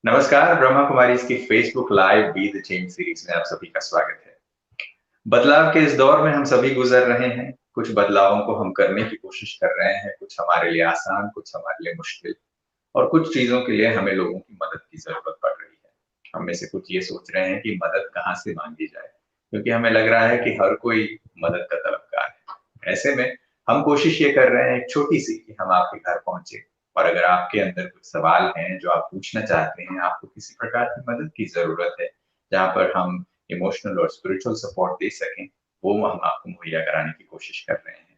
नमस्कार, ब्रह्मा कुमारीज़ की Facebook live be the change series में आप सभी का स्वागत है। बदलाव के इस दौर में हम सभी गुज़र रहे हैं। कुछ बदलावों को हम करने की कोशिश कर रहे हैं, कुछ हमारे लिए आसान, कुछ हमारे लिए मुश्किल और कुछ चीज़ों के लिए हमें लोगों की मदद की ज़रूरत पड़ रही है। हम में से कुछ ये सोच रहे हैं कि मदद कहाँ से माँगी जाए, क्योंकि हमें लग रहा है कि हर कोई मदद का तलबगार है। ऐसे में हम कोशिश ये कर रहे हैं एक छोटी-सी कि हम आपके घर पहुँचे और अगर आपके अंदर कुछ सवाल हैं जो आप पूछना चाहते हैं, आपको किसी प्रकार की मदद की ज़रूरत है, जहाँ पर हम इमोशनल और स्पिरिचुअल सपोर्ट दे सकें, वो हम आपको मुहैया कराने की कोशिश कर रहे हैं।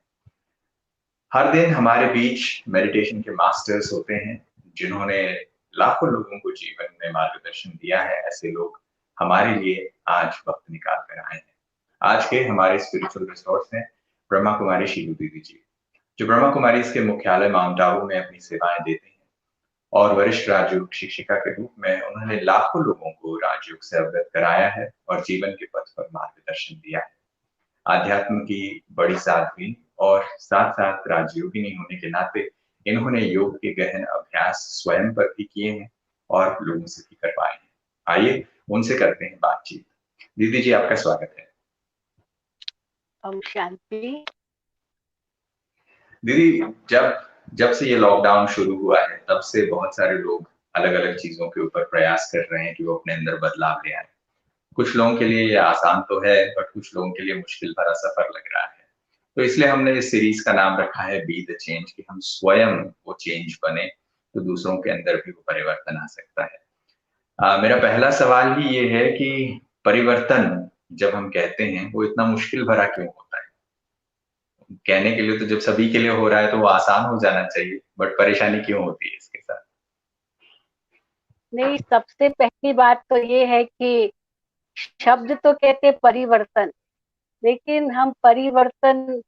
हर दिन हमारे बीच मेडिटेशन के मास्टर्स होते हैं, जिन्होंने लाखों लोगों को जीवन में मार्गदर्शन दिया है। ऐसे लोग हमारे लिए आज वक़्त निकाल कर आए हैं। आज के हमारे स्पिरिचुअल रिसोर्स हैं ब्रह्मा कुमारी शीलू दीदी जी, जो ब्रह्मा कुमारीज़ के मुख्यालय माउंट आबू में अपनी सेवाएँ देते हैं और वरिष्ठ राजयोग शिक्षिका के रूप में उन्होंने लाखों लोगों को राजयोग से अवगत कराया है और जीवन के पथ पर मार्गदर्शन दिया है। आध्यात्म की बड़ी साध्वी और साथ-साथ राजयोगिनी होने के नाते इन्होंने योग के गहन अभ्यास स्वयं पर भी किए हैं और लोगों से भी करवाए हैं। आइए उनसे करते हैं बातचीत। दीदी जी आपका स्वागत है। ओम शांति। दीदी जब जब से ये लॉकडाउन शुरू हुआ है तब से बहुत सारे लोग अलग-अलग चीज़ों के ऊपर प्रयास कर रहे हैं कि वो अपने अंदर बदलाव ले आएँ। कुछ लोगों के लिए ये आसान तो है, बट कुछ लोगों के लिए मुश्किल भरा सफ़र लग रहा है। तो इसलिए हमने इस सीरीज़ का नाम रखा है बी द चेंज कि हम स्वयं वो चेंज बने, तो दूसरों के अंदर भी वो परिवर्तन आ सकता है। मेरा पहला सवाल ही ये है कि परिवर्तन जब हम कहते हैं, वो इतना मुश्किल भरा क्यों होता है? कहने के लिए तो जब सभी के लिए हो रहा है, तो वो आसान हो जाना चाहिए, बट परेशानी क्यों होती है इसके साथ? नहीं, सबसे पहली बात तो ये है कि शब्द तो कहते परिवर्तन, लेकिन हम परिवर्तन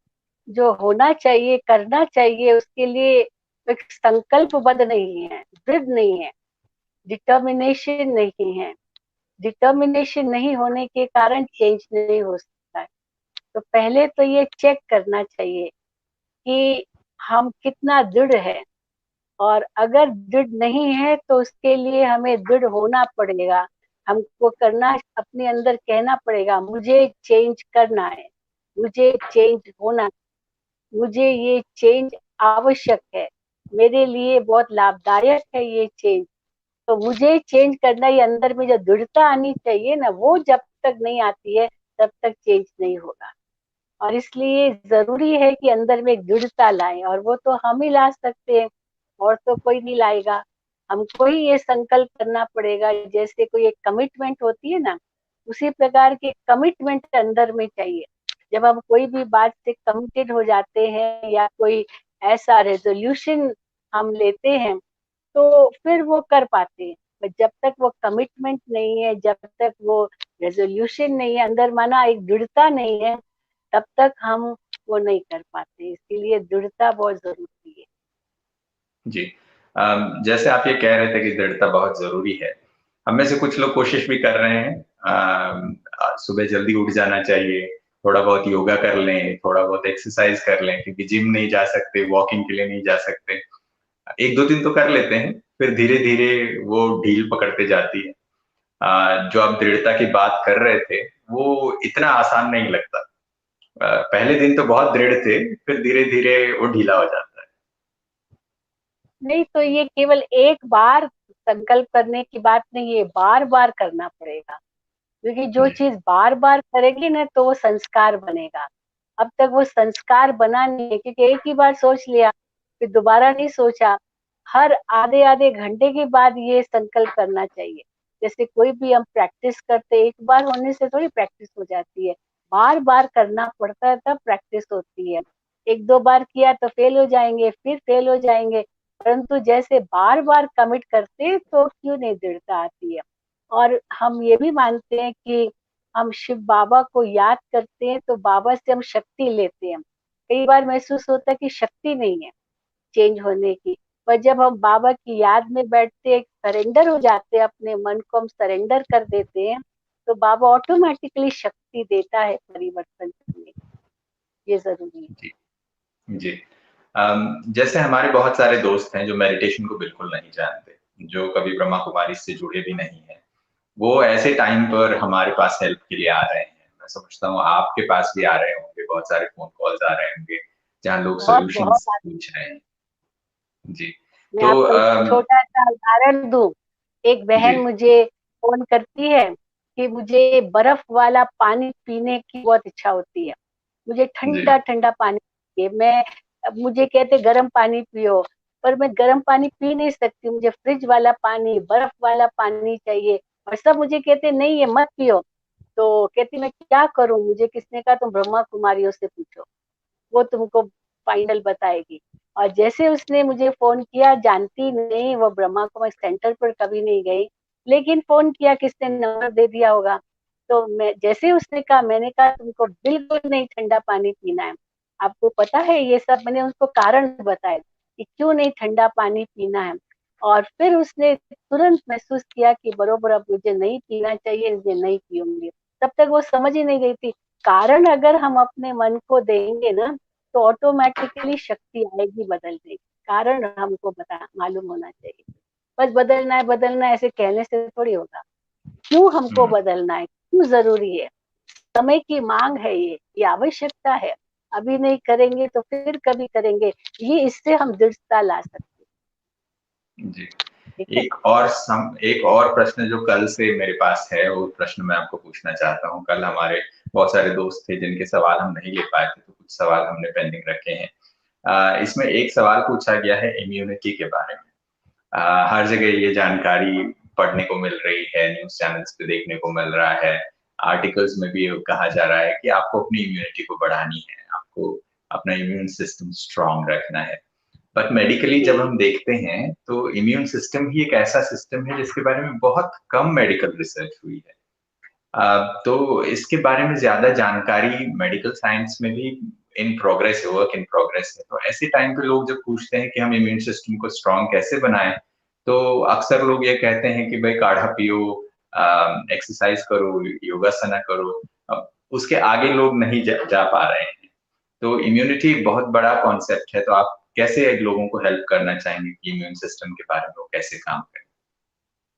जो होना चाहिए, करना चाहिए, उसके लिए एक संकल्पबद्ध नहीं है, दृढ़ नहीं है, डिटर्मिनेशन नहीं है। डिटर्मिनेशन नहीं होने के कारण चेंज नहीं हो सकता है। तो पहले तो ये चेक करना चाहिए कि हम कितना दृढ़ है, और अगर दृढ़ नहीं है तो उसके लिए हमें दृढ़ होना पड़ेगा। हमको करना, अपने अंदर कहना पड़ेगा, मुझे चेंज करना है, मुझे चेंज होना, मुझे ये चेंज आवश्यक है, मेरे लिए बहुत लाभदायक है ये चेंज। तो मुझे चेंज करना, ये अंदर में जो दृढ़ता आनी चाहिए ना, वो जब तक नहीं आती है तब तक चेंज नहीं होगा। और इसलिए जरूरी है कि अंदर में एक दृढ़ता लाएं, और वो तो हम ही ला सकते हैं, और तो कोई नहीं लाएगा। हमको ही ये संकल्प करना पड़ेगा, जैसे कोई एक कमिटमेंट होती है ना, उसी प्रकार की कमिटमेंट अंदर में चाहिए। जब हम कोई भी बात से कमिटेड हो जाते हैं या कोई ऐसा रेजोल्यूशन हम लेते हैं, तो फिर वो कर पाते हैं। पर जब तक वो कमिटमेंट नहीं है, जब तक वो रेजोल्यूशन नहीं है अंदर, माना एक दृढ़ता नहीं है, तब तक हम वो नहीं कर पाते। इसीलिए दृढ़ता बहुत जरूरी है। जी। जैसे आप ये कह रहे थे कि दृढ़ता बहुत ज़रूरी है। हम में से कुछ लोग कोशिश भी कर रहे हैं। सुबह जल्दी उठ जाना चाहिए, थोड़ा बहुत योगा कर लें, थोड़ा बहुत एक्सरसाइज़ कर लें क्योंकि जिम नहीं जा सकते, वॉकिंग के लिए नहीं जा सकते। 1-2 दिन तो कर लेते हैं, फिर धीरे-धीरे वो ढील पकड़ते जाती है। जो आप दृढ़ता की बात कर रहे थे, वो इतना आसान नहीं लगता। पहले दिन तो बहुत दृढ़ थे, फिर धीरे-धीरे वो ढीला हो जाता है। नहीं, तो ये केवल एक बार संकल्प करने की बात नहीं है, बार बार करना पड़ेगा। क्योंकि जो जी, चीज बार बार करेगी ना, तो वो संस्कार बनेगा। अब तक वो संस्कार बना नहीं है, क्योंकि एक ही बार सोच लिया, फिर दोबारा नहीं सोचा। हर आधे आधे घंटे के बाद ये संकल्प करना चाहिए। जैसे कोई भी हम प्रैक्टिस करते, एक बार होने से थोड़ी प्रैक्टिस हो जाती है, बार बार करना पड़ता है, तब प्रैक्टिस होती है। एक दो बार किया तो फेल हो जाएंगे, फिर फेल हो जाएंगे, परंतु जैसे बार बार कमिट करते, तो क्यों नहीं दृढ़ता आती है। और हम ये भी मानते हैं कि हम शिव बाबा को याद करते हैं, तो बाबा से हम शक्ति लेते हैं। कई बार महसूस होता है कि शक्ति नहीं है चेंज होने की, पर जब हम बाबा की याद में बैठते हैं, सरेंडर हो जाते हैं, अपने मन को हम सरेंडर कर देते हैं, तो बाबा ऑटोमेटिकली शक्ति देता है परिवर्तन करने की। ये जरूरी है। जी, जी। जैसे हमारे बहुत सारे दोस्त हैं जो मेडिटेशन को बिल्कुल नहीं जानते। जो कभी ब्रह्मा कुमारी से जुड़े भी नहीं है, वो ऐसे टाइम पर हमारे पास हेल्प के लिए आ रहे हैं। मैं समझता हूँ आपके पास भी आ रहे होंगे, बहुत सारे फोन कॉल्स आ रहे होंगे जहाँ लोग बहुत बहुत सॉल्यूशंस पूछ रहे हैं। जी। मैं तो आपको एक छोटा सा उदाहरण दूं। एक जी बहन मुझे फोन करती है कि मुझे बर्फ वाला पानी पीने की बहुत इच्छा होती है, मुझे जी ठंडा ठंडा पानी चाहिए। मैं मुझे कहते गर्म पानी पियो, पर मैं गर्म पानी पी नहीं सकती, मुझे फ्रिज वाला पानी, बर्फ वाला पानी चाहिए। और सब मुझे कहते नहीं ये मत पियो। तो कहती मैं क्या करूं, मुझे किसने कहा तुम ब्रह्मा कुमारियों से पूछो, वो तुमको फाइनल बताएगी। और जैसे उसने मुझे फोन किया, जानती नहीं वो ब्रह्मा कुमारी सेंटर पर कभी नहीं गई, लेकिन फोन किया, किसने नंबर दे दिया होगा। तो मैं जैसे उसने कहा, मैंने कहा तुमको बिल्कुल नहीं ठंडा पानी पीना है, आपको पता है ये सब। मैंने उसको कारण बताया कि क्यों नहीं ठंडा पानी पीना है। और फिर उसने तुरंत महसूस किया कि बरोबर अब मुझे नहीं पीना चाहिए, मुझे नहीं पीऊंगी। तब तक वो समझ ही नहीं गई थी। कारण अगर हम अपने मन को देंगे ना, तो ऑटोमेटिकली शक्ति आएगी बदलने की। कारण हमको बता मालूम होना चाहिए। बस बदलना है बदलना है ऐसे कहने से थोड़ी होगा। क्यों हमको हम्म, बदलना है, क्यों जरूरी है, समय की मांग है, ये आवश्यकता है। अभी नहीं करेंगे तो फिर कभी करेंगे, ये इससे हम दृढ़ता ला सकते हैं। जी। ठीक है। एक और प्रश्न जो कल से मेरे पास है, वो प्रश्न मैं आपको पूछना चाहता हूँ। कल हमारे बहुत सारे दोस्त थे जिनके सवाल हम नहीं ले पाए थे, तो कुछ सवाल हमने पेंडिंग रखे हैं। इसमें एक सवाल पूछा गया है इम्यूनिटी के बारे में। हर जगह ये जानकारी पढ़ने को मिल रही है, न्यूज चैनल्स पे देखने को मिल रहा है, आर्टिकल्स में भी कहा जा रहा है कि आपको अपनी इम्यूनिटी को बढ़ानी है, आपको अपना इम्यून सिस्टम स्ट्रांग रखना है। बट मेडिकली जब जी हम देखते हैं तो इम्यून सिस्टम ही एक ऐसा सिस्टम है जिसके बारे में बहुत कम मेडिकल रिसर्च हुई है। तो इसके बारे में ज्यादा जानकारी मेडिकल साइंस में भी इन प्रोग्रेस है, वर्क इन प्रोग्रेस है। तो ऐसे टाइम पे लोग जब पूछते हैं कि हम इम्यून सिस्टम को स्ट्रांग कैसे बनाएं, तो अक्सर लोग ये कहते हैं कि भाई काढ़ा पियो, एक्सरसाइज करो, योगासना करो। अब उसके आगे लोग नहीं जा पा रहे हैं। तो इम्यूनिटी एक बहुत बड़ा कॉन्सेप्ट है। तो आप कैसे लोगों को हेल्प करना चाहेंगे कि इम्यून सिस्टम के बारे में वो कैसे काम करें?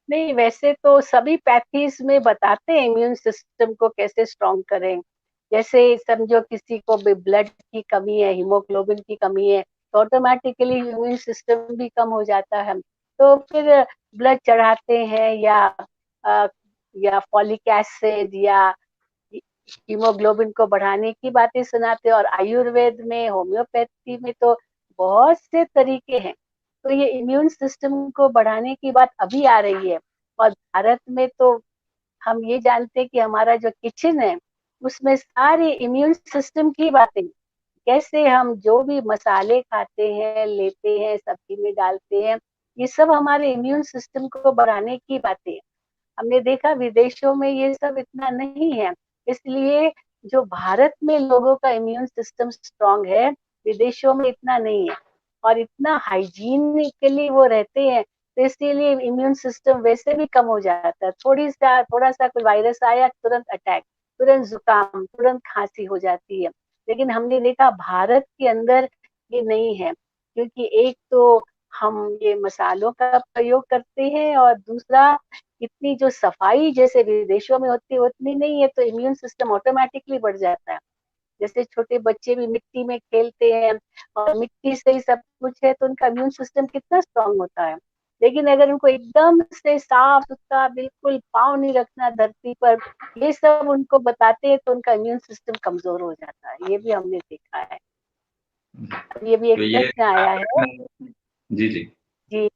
नहीं, वैसे तो सभी पैथीज में बताते हैं इम्यून सिस्टम को कैसे स्ट्रॉन्ग करें। जैसे समझो किसी को भी ब्लड की कमी है, हीमोग्लोबिन की कमी है, तो ऑटोमेटिकली इम्यून सिस्टम भी कम हो जाता है। तो फिर ब्लड चढ़ाते हैं, अ, या फॉलिक एसिड या हीमोग्लोबिन को बढ़ाने की बातें सुनाते हैं। और आयुर्वेद में, होम्योपैथी में तो बहुत से तरीके हैं। तो ये इम्यून सिस्टम को बढ़ाने की बात अभी आ रही है। और भारत में तो हम ये जानते हैं कि हमारा जो किचन है, उसमें सारे इम्यून सिस्टम की बातें, कैसे हम जो भी मसाले खाते हैं, लेते हैं, सब्जी में डालते हैं, ये सब हमारे इम्यून सिस्टम को बढ़ाने की बातें हैं। हमने देखा विदेशों में ये सब इतना नहीं है, इसलिए जो भारत में लोगों का इम्यून सिस्टम स्ट्रांग है, विदेशों में इतना नहीं है। और इतना हाइजीनिकली वो रहते हैं, तो इसीलिए इम्यून सिस्टम वैसे भी कम हो जाता है। थोड़ा सा कोई वायरस आया, तुरंत अटैक, तुरंत जुकाम, तुरंत खांसी हो जाती है। लेकिन हमने देखा भारत के अंदर ये नहीं है, क्योंकि एक तो हम ये मसालों का प्रयोग करते हैं, और दूसरा इतनी जो सफाई जैसे विदेशों में होती है उतनी नहीं है, तो इम्यून सिस्टम ऑटोमेटिकली बढ़ जाता है। जैसे छोटे बच्चे भी मिट्टी में खेलते हैं और मिट्टी से ही सब कुछ है, तो उनका इम्यून सिस्टम कितना स्ट्रांग होता है। लेकिन अगर उनको एकदम से साफ सुथरा बिल्कुल पाँव नहीं रखना धरती पर, ये सब उनको बताते हैं, तो उनका इम्यून सिस्टम कमजोर हो जाता है। ये भी हमने देखा है। अब ये भी एक तो ये प्रश्न आया ध्यान है। रखना है। जी जी। जी,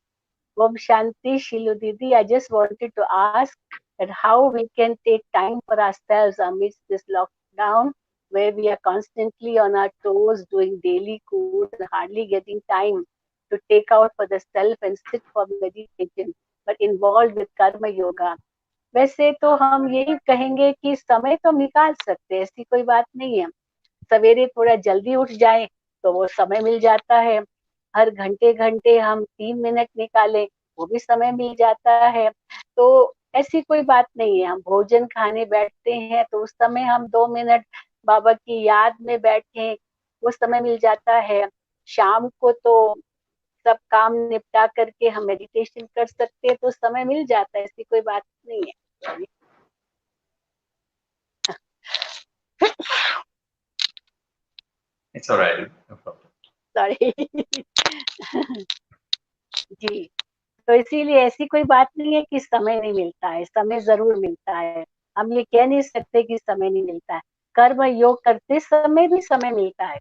Om Shanti Shilu Didi, I just wanted to ask that how we can take time for ourselves amidst this lockdown, where we are constantly on our toes doing daily chores and hardly getting time to take out for the self and sit for meditation, but involved with karma yoga. वैसे तो हम यही कहेंगे कि समय तो हम निकाल सकते हैं, ऐसी कोई बात नहीं है। सवेरे थोड़ा जल्दी उठ जाए तो वो समय मिल जाता है। हर घंटे घंटे हम 3 मिनट निकालें, वो भी समय मिल जाता है। तो ऐसी कोई बात नहीं है। हम भोजन खाने बैठते हैं तो उस समय हम 2 मिनट बाबा की याद में बैठे, वो समय मिल जाता है। शाम को तो सब काम निपटा करके हम मेडिटेशन कर सकते हैं, तो समय मिल जाता है, ऐसी कोई बात नहीं है। It's all right. No problem. Sorry. जी, तो इसीलिए ऐसी कोई बात नहीं है कि समय नहीं मिलता है, समय ज़रूर मिलता है। हम ये कह नहीं सकते कि समय नहीं मिलता है। कर्म योग करते समय भी समय मिलता है।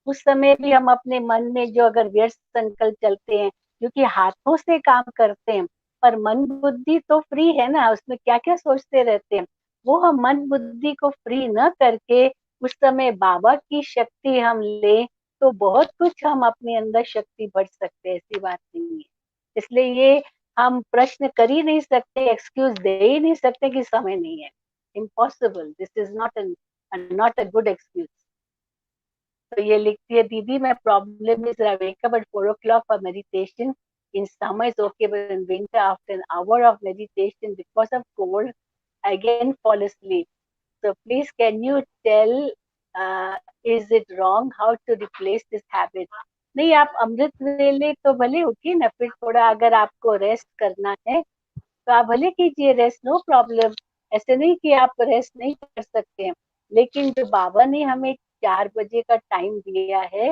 उस समय भी हम अपने मन में जो अगर व्यर्थ संकल्प चलते हैं, क्योंकि हाथों से काम करते हैं, पर मन बुद्धि तो फ्री है ना, उसमें क्या-क्या सोचते रहते हैं। वो हम मन बुद्धि को फ्री न करके उस समय बाबा की शक्ति हम लें, तो बहुत कुछ हम अपने अंदर शक्ति भर सकते हैं, ऐसी बात नहीं है। इसलिए ये हम प्रश्न कर ही नहीं सकते, एक्सक्यूज दे ही नहीं सकते कि समय नहीं है। Impossible, this is not a good excuse. तो ये लिखती है, दीदी मैं problem is I wake up at 4 o'clock for meditation in summer is okay, but in winter after an hour of meditation because of cold I again fall asleep. So please can you tell is it wrong how to replace this habit? नहीं, आप अमृत वेले तो भले उठिए ना, फिर थोड़ा अगर आपको रेस्ट करना है तो आप भले कीजिए रेस्ट, नो प्रॉब्लम। ऐसे नहीं कि आप रेस्ट नहीं कर सकते हैं, लेकिन जो बाबा ने हमें 4 बजे का टाइम दिया है,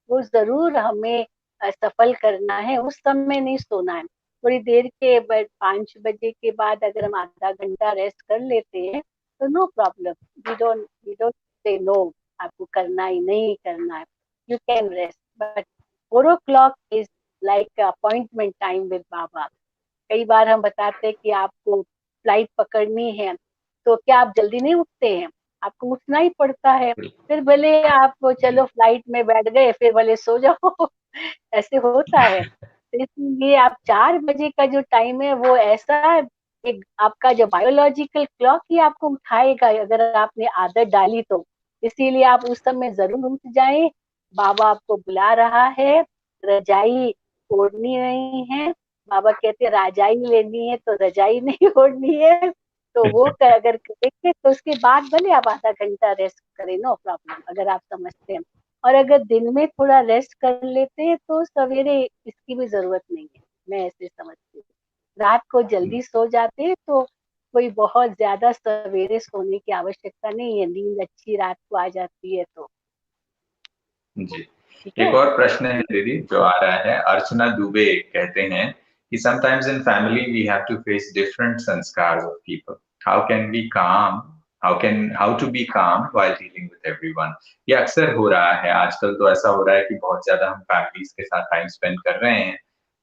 वो जरूर हमें सफल करना है। उस समय नहीं सोना है। थोड़ी देर के बाद 5 बजे के बाद अगर हम आधा घंटा रेस्ट कर लेते हैं तो no problem. We don't say no, आपको करना ही नहीं करना है, you can rest, but 4 o'clock is like appointment time with बाबा। कई बार हम बताते हैं कि आपको फ्लाइट पकड़नी है, तो क्या आप जल्दी नहीं उठते हैं? आपको उठना ही पड़ता है। फिर भले आप चलो फ्लाइट में बैठ गए, फिर भले सो जाओ। ऐसे होता है। तो इसलिए आप 4 बजे का जो टाइम है वो ऐसा एक आपका जो बायोलॉजिकल क्लॉक ही आपको उठाएगा अगर आपने आदत डाली तो। इसीलिए आप उस समय जरूर उठ जाएं। बाबा आपको बुला रहा है, रजाई ओढ़नी नहीं है। बाबा कहते हैं राजाई लेनी है तो रजाई नहीं ओढ़नी है। तो वो अगर करेंगे तो उसके बाद भले आप आधा घंटा रेस्ट करें, नो प्रॉब्लम, अगर आप समझते हैं। और अगर दिन में थोड़ा रेस्ट कर लेते हैं तो सवेरे इसकी भी जरूरत नहीं है, मैं ऐसे समझती हूँ। रात को जल्दी सो जाते हैं तो कोई बहुत ज्यादा सवेरे सोने की आवश्यकता नहीं है, नींद अच्छी रात को आ जाती है तो। जी, ठीक एक है। और प्रश्न है दीदी जो आ रहा है। अर्चना दुबे कहते हैं कि sometimes in family we have to face different संस्कार्स of people, how can be calm, how to be calm while dealing with everyone. ये अक्सर हो रहा है आजकल, तो ऐसा हो रहा है कि बहुत ज्यादा हम फैमिलीज के साथ टाइम स्पेंड कर रहे हैं,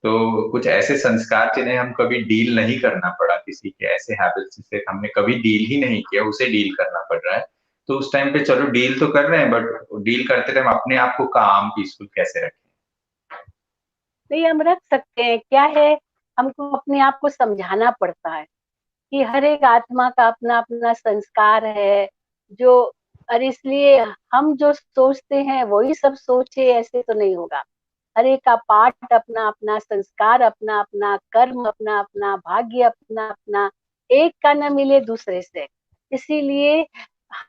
तो कुछ ऐसे संस्कार जिन्हें हम कभी डील नहीं करना पड़ा, किसी के ऐसे हैबिट्स जिसे हमने कभी डील ही नहीं किया, उसे डील करना पड़ रहा है। तो उस टाइम पे चलो डील तो कर रहे हैं, बट डील करते टाइम अपने आप को काम पीसफुल कैसे रखें? नहीं, हम रख सकते हैं, क्या है, हमको अपने आप को समझाना पड़ता है कि हर एक आत्मा का अपना अपना संस्कार है। जो और इसलिए हम जो सोचते हैं वही सब सोचे, ऐसे तो नहीं होगा। हर एक का पाठ अपना अपना, संस्कार अपना अपना, कर्म अपना अपना, भाग्य अपना अपना, एक का न मिले दूसरे से। इसीलिए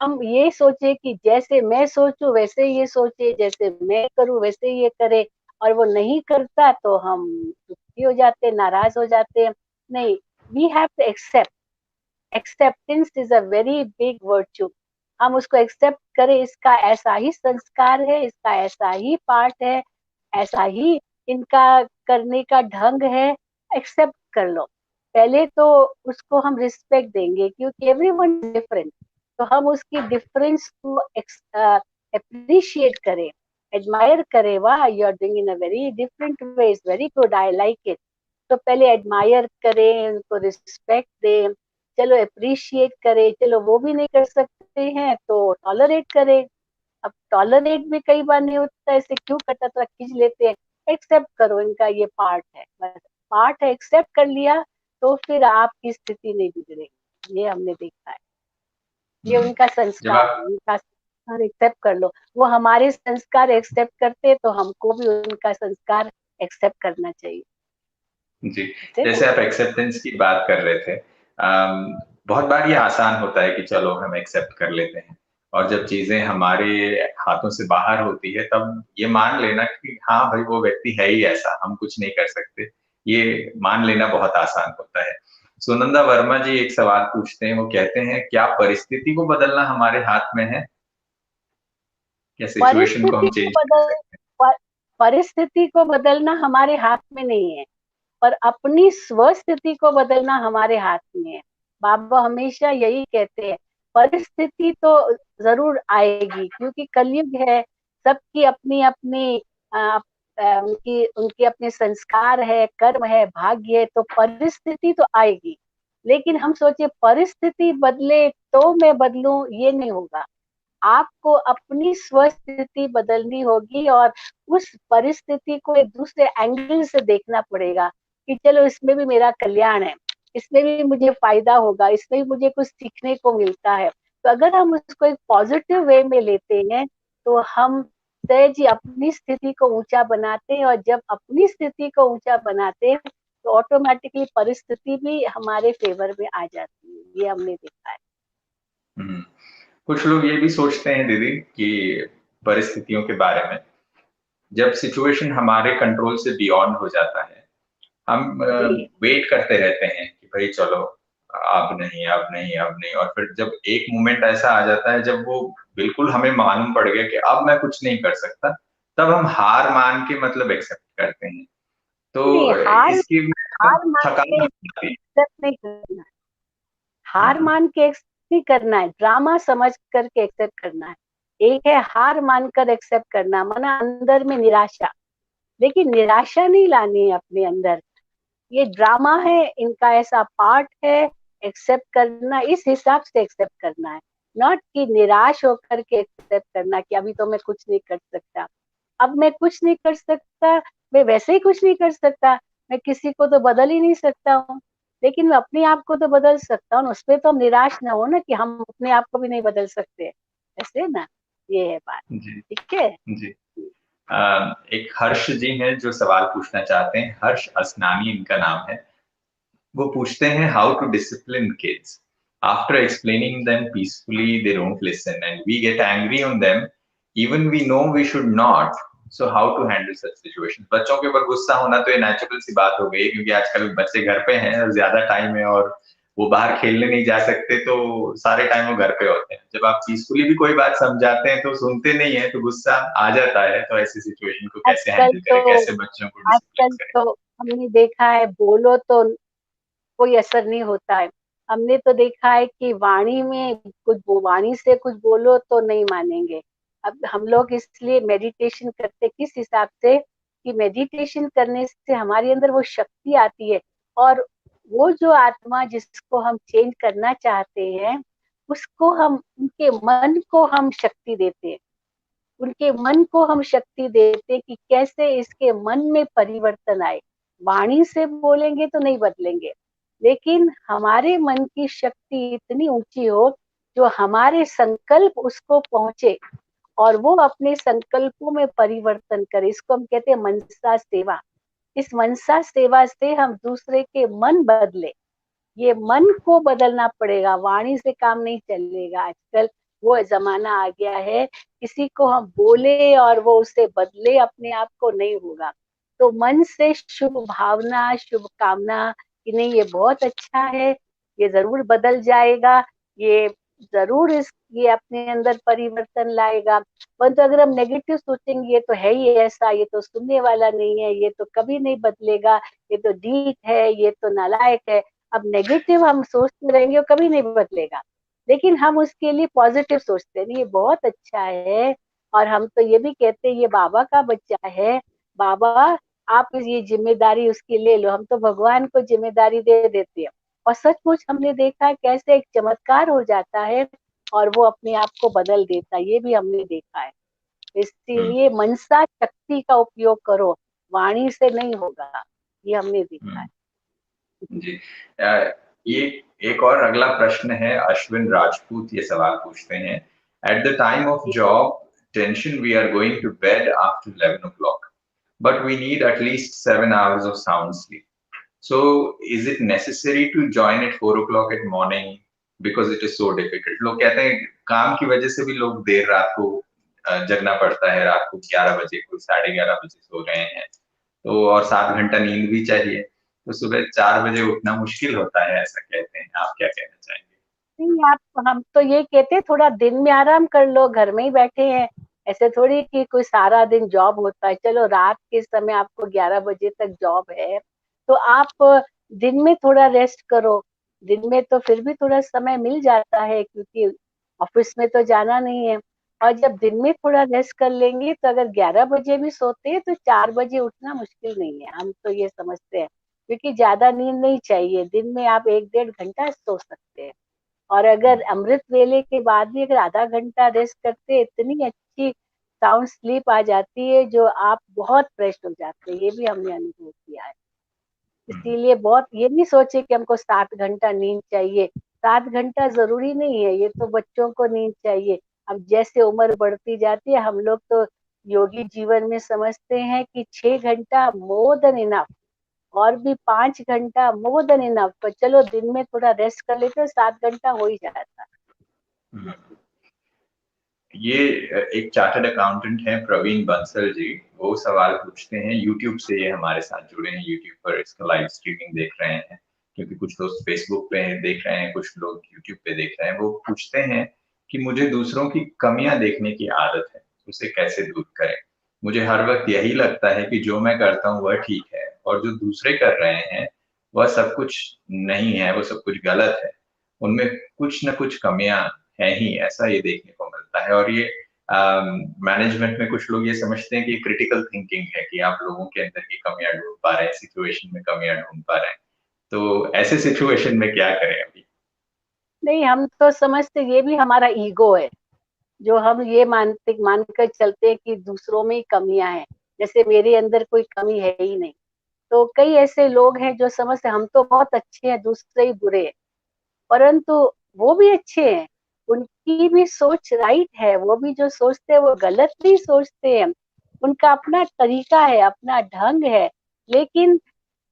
हम ये सोचे कि जैसे मैं सोचूं वैसे ये सोचे, जैसे मैं करूं वैसे ये करे, और वो नहीं करता तो हम दुखी हो जाते, नाराज हो जाते। नहीं, we have to accept. Acceptance is a very big virtue. हम उसको एक्सेप्ट करें, इसका ऐसा ही संस्कार है, इसका ऐसा ही पार्ट है, ऐसा ही इनका करने का ढंग है। एक्सेप्ट कर लो। पहले तो उसको हम रिस्पेक्ट देंगे क्योंकि एवरीवन डिफरेंट। तो हम उसकी डिफरेंस को अप्रिशिएट करें, एडमायर करें, वाह you are doing in a very different way, is very good, I like it. तो पहले एडमायर करें, उनको रिस्पेक्ट दें, चलो अप्रिशिएट करें, चलो वो भी नहीं कर सकते हैं तो टॉलरेट करें। अब टॉलरेट भी कई बार नहीं होता, ऐसे क्यों करता, तो खींच लेते हैं। एक्सेप्ट करो, इनका ये पार्ट है, बस पार्ट है, एक्सेप्ट कर लिया तो फिर आपकी स्थिति नहीं बिगड़ेगी, ये हमने देखा है। ये उनका जब संस्कार है, आप उनका संस्कार एक्सेप्ट कर लो। वो हमारे संस्कार एक्सेप्ट करते तो हमको भी उनका संस्कार एक्सेप्ट करना चाहिए। जी, है ना? जैसे आप एक्सेप्टेंस की बात कर रहे थे, बहुत बार ये आसान होता है कि चलो हम एक्सेप्ट कर लेते हैं, और जब चीजें हमारे हाथों से बाहर होती है तब ये मान लेना कि हाँ भाई वो व्यक्ति है ही ऐसा, हम कुछ नहीं कर सकते, ये मान लेना बहुत आसान होता है। सुनंदा वर्मा जी एक सवाल पूछते हैं, वो कहते हैं क्या परिस्थिति को बदलना हमारे हाथ में है, क्या सिचुएशन को परिस्थिति हम को चेंज कर बदल सकते प- परिस्थिति को बदलना हमारे हाथ में नहीं है, पर अपनी स्वस्थिति को बदलना हमारे हाथ में है। बाबा हमेशा यही कहते हैं, परिस्थिति तो जरूर आएगी क्योंकि कलयुग है, सबकी अपनी अपनी उनकी उनके अपने संस्कार है, कर्म है, भाग्य है, तो परिस्थिति तो आएगी। लेकिन हम सोचे परिस्थिति बदले तो मैं बदलूं, ये नहीं होगा। आपको अपनी स्वस्थिति बदलनी होगी और उस परिस्थिति को एक दूसरे एंगल से देखना पड़ेगा कि चलो इसमें भी मेरा कल्याण है, इसमें भी मुझे फायदा होगा, इसमें भी मुझे कुछ सीखने को मिलता है। तो अगर हम उसको एक पॉजिटिव वे में लेते हैं तो हम सहज ही अपनी स्थिति को ऊंचा बनाते हैं, और जब अपनी स्थिति को ऊंचा बनाते हैं तो ऑटोमेटिकली परिस्थिति भी हमारे फेवर में आ जाती है। ये हमने देखा है। हैं। कुछ लोग ये भी सोचते हैं दीदी कि परिस्थितियों के बारे में, जब सिचुएशन हमारे कंट्रोल से बियॉन्ड हो जाता है, हम जी वेट करते रहते हैं कि भाई चलो अब नहीं अब नहीं अब नहीं, और फिर जब एक मोमेंट ऐसा आ जाता है जब वो बिल्कुल हमें मालूम पड़ गया कि अब मैं कुछ नहीं कर सकता, तब हम हार मान के मतलब एक्सेप्ट करते हैं। तो नहीं, हार इसकी हार मान थकान के हो जाती है। एक्सेप्ट नहीं करना है। हार हम्म, मान के एक्सेप्ट नहीं करना है, ड्रामा समझ करके एक्सेप्ट करना है। एक है हार मानकर एक्सेप्ट करना, माना अंदर में निराशा, लेकिन निराशा नहीं लानी है अपने अंदर। ये ड्रामा है, इनका ऐसा पार्ट है, एक्सेप्ट करना, इस हिसाब से एक्सेप्ट करना है। नॉट कि निराश होकर के एक्सेप्ट करना कि अभी तो मैं कुछ नहीं कर सकता। अब मैं कुछ नहीं कर सकता, मैं वैसे ही कुछ नहीं कर सकता, मैं किसी को तो बदल ही नहीं सकता हूँ, लेकिन मैं अपने आप को तो बदल सकता हूँ। उसपे तो हम निराश ना हो ना कि हम अपने आप को भी नहीं बदल सकते, ऐसे ना। ये है बात। जी ठीक है। जी। एक हर्ष जी हैं जो सवाल पूछना चाहते हैं, हर्ष असनानी इनका नाम है। वो पूछते हैं how to discipline kids after explaining them peacefully they don't listen and we get angry on them even we know we should not, so how to handle such situations. बच्चों के ऊपर गुस्सा होना तो ये नेचुरल सी बात हो गई, क्योंकि आजकल बच्चे घर पे हैं और ज्यादा टाइम है और वो बाहर खेलने नहीं जा सकते, तो सारे टाइम वो घर पे होते हैं। जब आप पीसफुली भी कोई बात समझाते हैं तो सुनते नहीं है, तो गुस्सा आ जाता है। तो ऐसी सिचुएशन को कैसे आजकल हैंडल तो करें, कैसे बच्चों को डिसिप्लिन आजकल करें? तो हमने देखा है, बोलो तो कोई असर नहीं होता है। हमने तो देखा है कि वाणी में कुछ वाणी से कुछ बोलो तो नहीं मानेंगे। अब हम लोग इसलिए मेडिटेशन करते किस हिसाब से कि मेडिटेशन करने से हमारे अंदर वो शक्ति आती है, और वो जो आत्मा जिसको हम चेंज करना चाहते हैं उसको हम, उनके मन को हम शक्ति देते हैं। उनके मन को हम शक्ति देते कि कैसे इसके मन में परिवर्तन आए। वाणी से बोलेंगे तो नहीं बदलेंगे, लेकिन हमारे मन की शक्ति इतनी ऊंची हो जो हमारे संकल्प उसको पहुंचे और वो अपने संकल्पों में परिवर्तन करे। इसको हम कहते हैं मनसा सेवा। इस मनसा सेवा से हम दूसरे के मन बदले। ये मन को बदलना पड़ेगा, वाणी से काम नहीं चलेगा। आजकल वो जमाना आ गया है, किसी को हम बोले और वो उसे बदले अपने आप को, नहीं होगा। तो मन से शुभ भावना, शुभ कामना कि नहीं ये बहुत अच्छा है, ये जरूर बदल जाएगा, ये जरूर ये अपने अंदर परिवर्तन लाएगा। परंतु अगर हम नेगेटिव सोचेंगे ये तो है ही ऐसा, ये तो सुनने वाला नहीं है, ये तो कभी नहीं बदलेगा, ये तो ढीठ है, ये तो नालायक है, अब नेगेटिव हम सोचते रहेंगे वो कभी नहीं बदलेगा। लेकिन हम उसके लिए पॉजिटिव सोचते हैं, ये बहुत अच्छा है। और हम तो ये भी कहते हैं ये बाबा का बच्चा है, बाबा आप ये जिम्मेदारी उसकी ले लो। हम तो भगवान को जिम्मेदारी दे देते हैं, और सचमुच हमने देखा है कैसे एक चमत्कार हो जाता है और वो अपने आप को बदल देता है, ये भी हमने देखा है। हम्म, इसीलिए मनसा शक्ति का उपयोग करो, वाणी से नहीं होगा, ये हमने देखा हम्म, है। जी। ये एक और अगला प्रश्न है, अश्विन राजपूत ये सवाल पूछते हैं, at the time of job tension we are going to bed after 11 o'clock but we need at least 7 hours of sound sleep, so is it necessary to join at 4 o'clock at morning because it is so difficult. लोग कहते हैं काम की वजह से भी लोग देर रात को जगना पड़ता है, रात को 11 बजे, कोई 11:30 बजे सो रहे हैं, तो और 7 घंटा नींद भी चाहिए, तो सुबह 4 बजे उठना मुश्किल होता है, ऐसा कहते हैं। आप क्या कहना चाहेंगे? नहीं, आप हम तो ये कहते हैं थोड़ा दिन में आराम कर लो, घर में ही बैठे हैं। ऐसे थोड़ी कि कोई सारा दिन जॉब होता है। चलो रात के समय आपको 11 बजे तक जॉब है, तो आप दिन में थोड़ा रेस्ट करो। दिन में तो फिर भी थोड़ा समय मिल जाता है, क्योंकि ऑफिस में तो जाना नहीं है। और जब दिन में थोड़ा रेस्ट कर लेंगे, तो अगर 11 बजे भी सोते हैं तो 4 बजे उठना मुश्किल नहीं है, हम तो ये समझते हैं। क्योंकि ज्यादा नींद नहीं चाहिए, दिन में आप 1-1.5 घंटा सो सकते हैं। और अगर अमृत वेले के बाद भी अगर आधा घंटा रेस्ट करते हैं, इतनी अच्छी साउंड स्लीप आ जाती है, जो आप बहुत फ्रेश हो जाते हैं। ये भी हमने अनुभव किया है। इसीलिए बहुत ये नहीं सोचे कि हमको 7 घंटा नींद चाहिए। 7 घंटा जरूरी नहीं है, ये तो बच्चों को नींद चाहिए। अब जैसे उम्र बढ़ती जाती है, हम लोग तो योगी जीवन में समझते हैं कि 6 घंटा मोर देन इनफ, और भी 5 घंटा मोर देन इनफ। पर चलो दिन में थोड़ा रेस्ट कर लेते हैं, 7 घंटा हो ही जाता है। हम्म। ये एक चार्टर्ड अकाउंटेंट हैं, प्रवीण बंसल जी। वो सवाल पूछते हैं, यूट्यूब से ये हमारे साथ जुड़े हैं, यूट्यूब पर इसका लाइव स्ट्रीमिंग देख रहे हैं, क्योंकि कुछ लोग फेसबुक पे देख रहे हैं, कुछ लोग यूट्यूब पे देख रहे हैं। वो पूछते हैं कि मुझे दूसरों की कमियां देखने की आदत है, उसे कैसे दूर करें? मुझे हर वक्त यही लगता है कि जो मैं करता हूँ वह ठीक है, और जो दूसरे कर रहे हैं वह सब कुछ नहीं है, वो सब कुछ गलत है, उनमें कुछ न कुछ कमियां हैं ही, ऐसा ये देखने को मिलता है। और ये मैनेजमेंट में कुछ लोग ये समझते हैं कि क्रिटिकल थिंकिंग है, कि आप लोगों के अंदर की कमियां ढूंढ पा रहे हैं, सिचुएशन में कमियां ढूंढ पा रहे हैं। तो ऐसे सिचुएशन में क्या करें अभी? नहीं, हम तो समझते ये भी हमारा ईगो है, जो हम ये मानकर चलते हैं कि दूसरों में ही कमियां हैं, जैसे मेरे अंदर कोई कमी है ही नहीं। तो कई ऐसे लोग हैं जो समझते हम तो बहुत अच्छे हैं, दूसरे ही बुरे हैं। परंतु वो भी अच्छे हैं, उनकी भी सोच राइट है, वो भी जो सोचते हैं वो गलत नहीं सोचते हैं। उनका अपना तरीका है, अपना ढंग है। लेकिन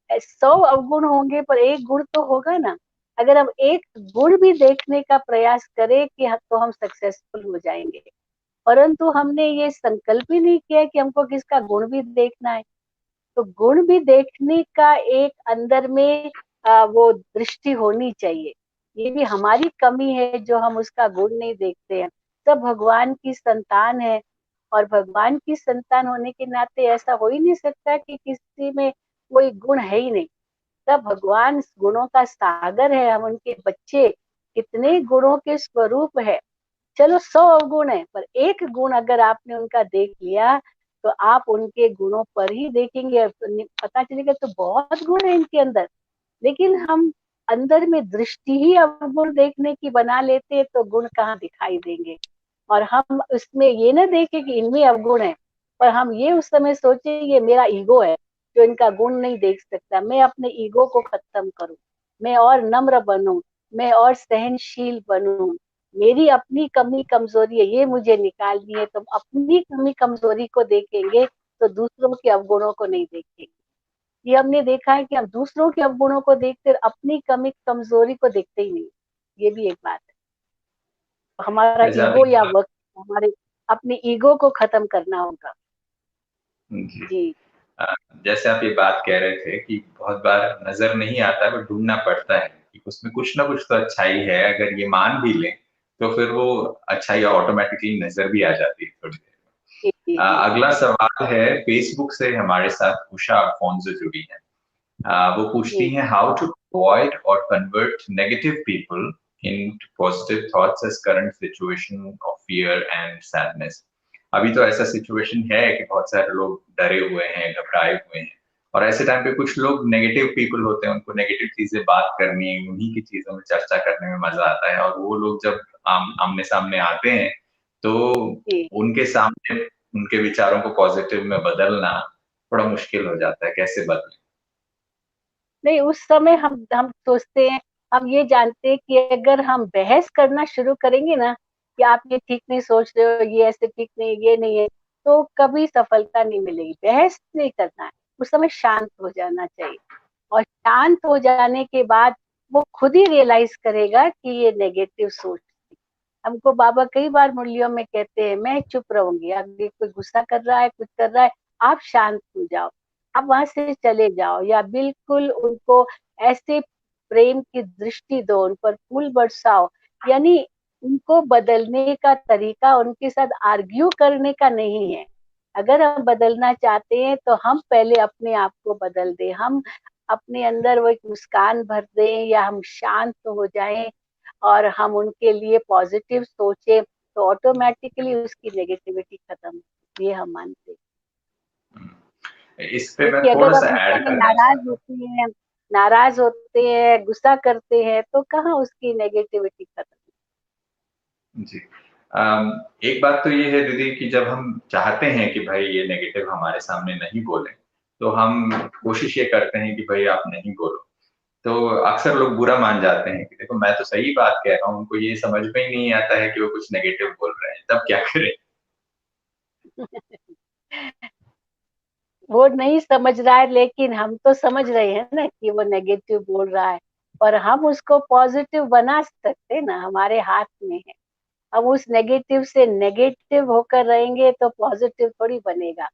100 अवगुण होंगे पर एक गुण तो होगा ना। अगर हम एक गुण भी देखने का प्रयास करें कि तो हम सक्सेसफुल हो जाएंगे। परंतु हमने ये संकल्प ही नहीं किया कि हमको किसका गुण भी देखना है। तो गुण भी देखने का एक अंदर में वो दृष्टि होनी चाहिए। ये भी हमारी कमी है जो हम उसका गुण नहीं देखते हैं। सब भगवान की संतान है, और भगवान की संतान होने के नाते ऐसा हो ही नहीं सकता कि किसी में कोई गुण है ही नहीं। सब भगवान गुणों का सागर है, हम उनके बच्चे कितने गुणों के स्वरूप है। चलो 100 अवगुण है, पर एक गुण अगर आपने उनका देख लिया, तो आप उनके गुणों पर ही देखेंगे, पता चलेगा तो बहुत गुण है इनके अंदर। लेकिन हम अंदर में दृष्टि ही अवगुण देखने की बना लेते हैं, तो गुण कहाँ दिखाई देंगे। और हम उसमें ये ना देखें कि इनमें अवगुण है, पर हम ये उस समय सोचे ये मेरा ईगो है जो इनका गुण नहीं देख सकता। मैं अपने ईगो को खत्म करूं, मैं और नम्र बनूं, मैं और सहनशील बनूं। मेरी अपनी कमी कमजोरी है, ये मुझे निकालनी है। तो अपनी कमी कमजोरी को देखेंगे, तो दूसरों के अवगुणों को नहीं देखेंगे। ये हमने देखा है कि हम दूसरों के अवगुणों को देखते, अपनी कमी कमजोरी को देखते ही नहीं। ये भी एक बात है। हमारा जैसे ईगो या आपने वक्त, हमारे अपनी ईगो को खत्म करना होगा। जी, जी अ, जैसे आप ये बात कह रहे थे कि बहुत बार नजर नहीं आता, बट ढूंढना पड़ता है कि उसमें कुछ ना कुछ तो अच्छाई है, अगर ये मान भी लें तो फिर वो अच्छाई ऑटोमेटिकली नजर भी आ जाती है थोड़ी देर जी जी में। जी। अगला सवाल है, फेसबुक से हमारे साथ उषा अल्फोंसो जुड़ी है। वो पूछती जी हैं, हाउ टू अवॉइड और convert negative people in positive thoughts as current situation of fear and sadness. अभी तो ऐसा सिचुएशन है कि बहुत सारे लोग डरे हुए हैं, घबराए हुए हैं, और ऐसे टाइम पे कुछ लोग नेगेटिव पीपल होते हैं, उनको नेगेटिव चीजें बात करनी, उन्हीं की चीजों में चर्चा करने में मजा आता है, और वो लोग जब आमने सामने आते हैं, तो जी। उनके सामने उनके विचारों को पॉजिटिव में बदलना थोड़ा मुश्किल हो जाता है। कैसे बदलें? नहीं, उस समय हम सोचते हैं, हम ये जानते हैं कि अगर हम बहस करना शुरू करेंगे ना कि आप ये ठीक नहीं सोच रहे हो, ये ऐसे ठीक नहीं, ये नहीं है, तो कभी सफलता नहीं मिलेगी। बहस नहीं करना है, उस समय शांत हो जाना चाहिए। और शांत हो जाने के बाद वो खुद ही रियलाइज करेगा कि ये नेगेटिव सोच थी। हमको बाबा कई बार मुरलियों में कहते हैं, मैं चुप रहूंगी, अगर कोई गुस्सा कर रहा है, कुछ कर रहा है, आप शांत हो जाओ, आप वहां से चले जाओ, या बिल्कुल उनको ऐसे प्रेम की दृष्टि दो, उन पर फूल बरसाओ। यानी उनको बदलने का तरीका उनके साथ आर्ग्यू करने का नहीं है। अगर हम बदलना चाहते हैं तो हम पहले अपने आप को बदल दें, हम अपने अंदर वो एक मुस्कान भर दें, या हम शांत हो जाएं और हम उनके लिए पॉजिटिव सोचें, तो ऑटोमेटिकली उसकी नेगेटिविटी खत्म, ये हम मानते हैं। इस पे मैं क्योंकि अगर थोड़ा सा हम उस ऐड समय करना चाहता हूँ। नाराज होते हैं, गुस्सा करते हैं, तो कहाँ उसकी नेगेटिविटी खत्म। जी। एक बात तो ये है दीदी कि जब हम चाहते हैं कि भाई ये नेगेटिव हमारे सामने नहीं बोले, तो हम कोशिश ये करते हैं कि भाई आप नहीं बोलो। तो अक्सर लोग बुरा मान जाते हैं कि देखो मैं तो सही बात कह रहा हूँ, उनको ये समझ में ही नहीं आता है कि वो कुछ नेगेटिव बोल रहे हैं, तब क्या करें? वो नहीं समझ रहा है, लेकिन हम तो समझ रहे हैं ना कि वो नेगेटिव बोल रहा है, और हम उसको पॉजिटिव बना सकते हैं ना, हमारे हाथ में है। हम उस नेगेटिव से नेगेटिव होकर रहेंगे तो पॉजिटिव थोड़ी बनेगा।